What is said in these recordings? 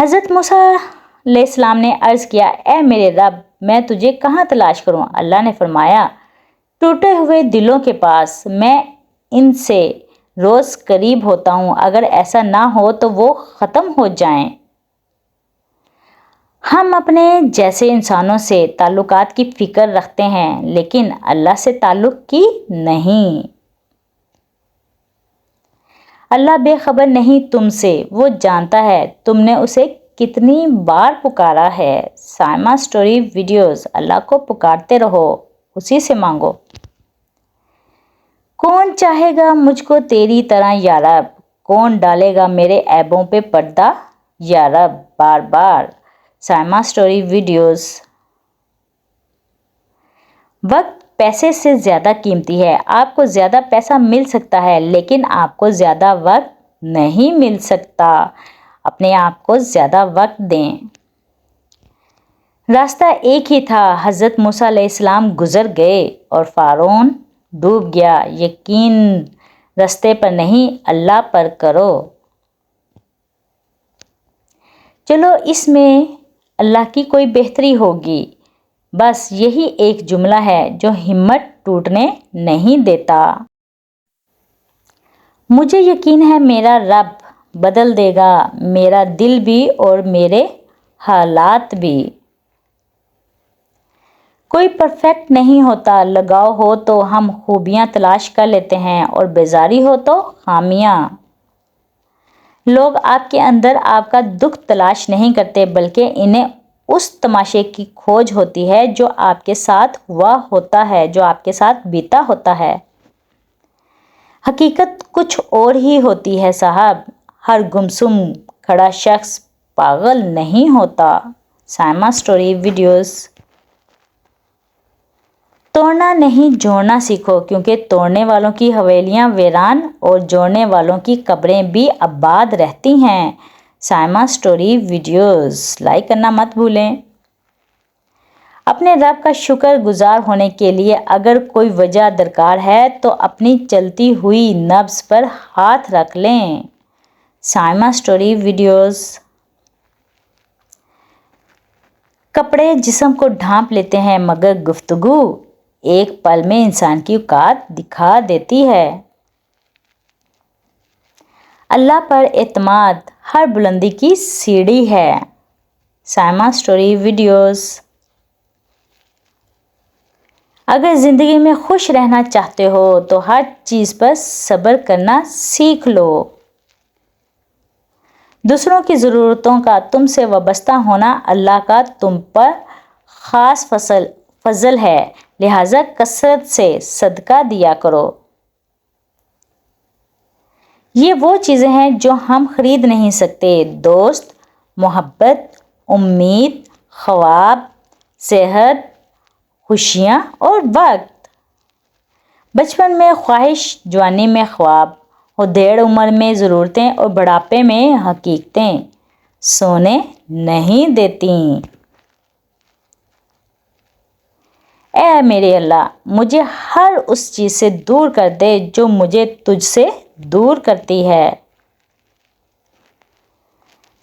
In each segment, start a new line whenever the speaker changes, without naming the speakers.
حضرت موسیٰ علیہ السلام نے عرض کیا، اے میرے رب، میں تجھے کہاں تلاش کروں؟ اللہ نے فرمایا، ٹوٹے ہوئے دلوں کے پاس، میں ان سے روز قریب ہوتا ہوں، اگر ایسا نہ ہو تو وہ ختم ہو جائیں۔ ہم اپنے جیسے انسانوں سے تعلقات کی فکر رکھتے ہیں لیکن اللہ سے تعلق کی نہیں۔ اللہ بے خبر نہیں تم سے، وہ جانتا ہے تم نے اسے کتنی بار پکارا ہے۔ Saima story videos. اللہ کو پکارتے رہو، اسی سے مانگو۔ کون چاہے گا مجھ کو تیری طرح یا رب، کون ڈالے گا میرے عیبوں پہ پردہ یا رب، بار بار۔ Saima story videos. وقت پیسے سے زیادہ قیمتی ہے۔ آپ کو زیادہ پیسہ مل سکتا ہے لیکن آپ کو زیادہ وقت نہیں مل سکتا۔ اپنے آپ کو زیادہ وقت دیں۔ راستہ ایک ہی تھا، حضرت موسیٰ علیہ السلام گزر گئے اور فرعون ڈوب گیا۔ یقین راستے پر نہیں، اللہ پر کرو۔ چلو اس میں اللہ کی کوئی بہتری ہوگی، بس یہی ایک جملہ ہے جو ہمت ٹوٹنے نہیں دیتا۔ مجھے یقین ہے میرا رب بدل دے گا میرا دل بھی اور میرے حالات بھی۔ کوئی پرفیکٹ نہیں ہوتا، لگاؤ ہو تو ہم خوبیاں تلاش کر لیتے ہیں اور بیزاری ہو تو خامیاں۔ لوگ آپ کے اندر آپ کا دکھ تلاش نہیں کرتے بلکہ انہیں اس تماشے کی کھوج ہوتی ہے جو آپ کے ساتھ ہوا ہوتا ہے، جو آپ کے ساتھ بیتا ہوتا ہے۔ حقیقت کچھ اور ہی ہوتی ہے صاحب، ہر گمسم کھڑا شخص پاگل نہیں ہوتا۔ Saima story videos. توڑنا نہیں جوڑنا سیکھو، کیونکہ توڑنے والوں کی حویلیاں ویران اور جوڑنے والوں کی قبریں بھی آباد رہتی ہیں۔ Saima story videos. لائک کرنا مت بھولیں۔ اپنے رب کا شکر گزار ہونے کے لیے اگر کوئی وجہ درکار ہے تو اپنی چلتی ہوئی نبض پر ہاتھ رکھ لیں۔ Saima story videos. کپڑے جسم کو ڈھانپ لیتے ہیں مگر گفتگو ایک پل میں انسان کی اوقات دکھا دیتی ہے۔ اللہ پر اعتماد ہر بلندی کی سیڑھی ہے۔ Saima story videos. اگر زندگی میں خوش رہنا چاہتے ہو تو ہر چیز پر صبر کرنا سیکھ لو۔ دوسروں کی ضرورتوں کا تم سے وابستہ ہونا اللہ کا تم پر خاص فضل ہے، لہٰذا کثرت سے صدقہ دیا کرو۔ یہ وہ چیزیں ہیں جو ہم خرید نہیں سکتے، دوست، محبت، امید، خواب، صحت، خوشیاں اور وقت۔ بچپن میں خواہش، جوانی میں خواب، ادھیڑ عمر میں ضرورتیں اور بڑھاپے میں حقیقتیں سونے نہیں دیتیں۔ اے میرے اللہ، مجھے ہر اس چیز سے دور کر دے جو مجھے تجھ سے دور کرتی ہے۔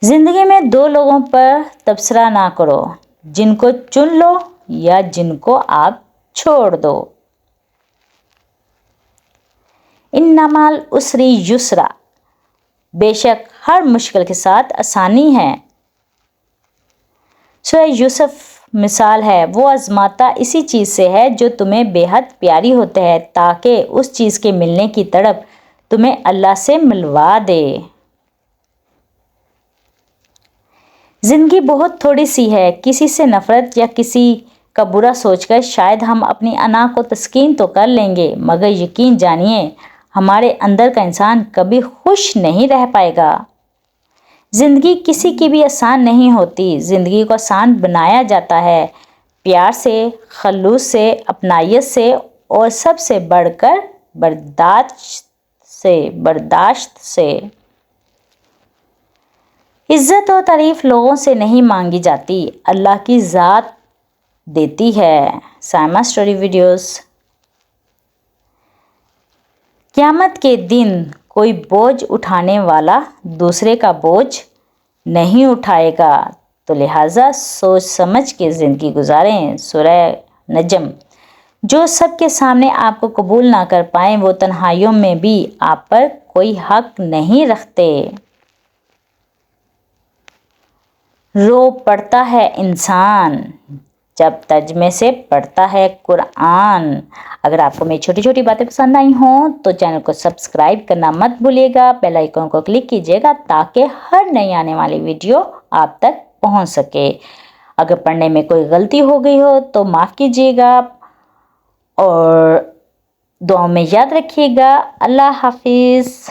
زندگی میں دو لوگوں پر تبصرہ نہ کرو، جن کو چن لو یا جن کو آپ چھوڑ دو۔ ان مع العسر یسرا، بے شک ہر مشکل کے ساتھ آسانی ہے۔ سورہ یوسف مثال ہے، وہ آزماتا اسی چیز سے ہے جو تمہیں بے حد پیاری ہوتے ہے تاکہ اس چیز کے ملنے کی تڑپ تمہیں اللہ سے ملوا دے۔ زندگی بہت تھوڑی سی ہے، کسی سے نفرت یا کسی کا برا سوچ کر شاید ہم اپنی انا کو تسکین تو کر لیں گے مگر یقین جانیے ہمارے اندر کا انسان کبھی خوش نہیں رہ پائے گا۔ زندگی کسی کی بھی آسان نہیں ہوتی، زندگی کو آسان بنایا جاتا ہے پیار سے، خلوص سے، اپنائیت سے اور سب سے بڑھ کر برداشت سے۔ عزت و تعریف لوگوں سے نہیں مانگی جاتی، اللہ کی ذات دیتی ہے۔ Saima story videos. قیامت کے دن کوئی بوجھ اٹھانے والا دوسرے کا بوجھ نہیں اٹھائے گا، تو لہٰذا سوچ سمجھ کے زندگی گزاریں۔ سورہ نجم۔ جو سب کے سامنے آپ کو قبول نہ کر پائیں وہ تنہائیوں میں بھی آپ پر کوئی حق نہیں رکھتے۔ رو پڑتا ہے انسان جب ترجمے سے پڑھتا ہے قرآن۔ اگر آپ کو میری چھوٹی چھوٹی باتیں پسند آئی ہوں تو چینل کو سبسکرائب کرنا مت بھولیے گا، بیل آئیکن کو کلک کیجیے گا تاکہ ہر نئی آنے والی ویڈیو آپ تک پہنچ سکے۔ اگر پڑھنے میں کوئی غلطی ہو گئی ہو تو معاف کیجیے گا اور دعاؤں میں یاد رکھیے گا۔ اللہ حافظ۔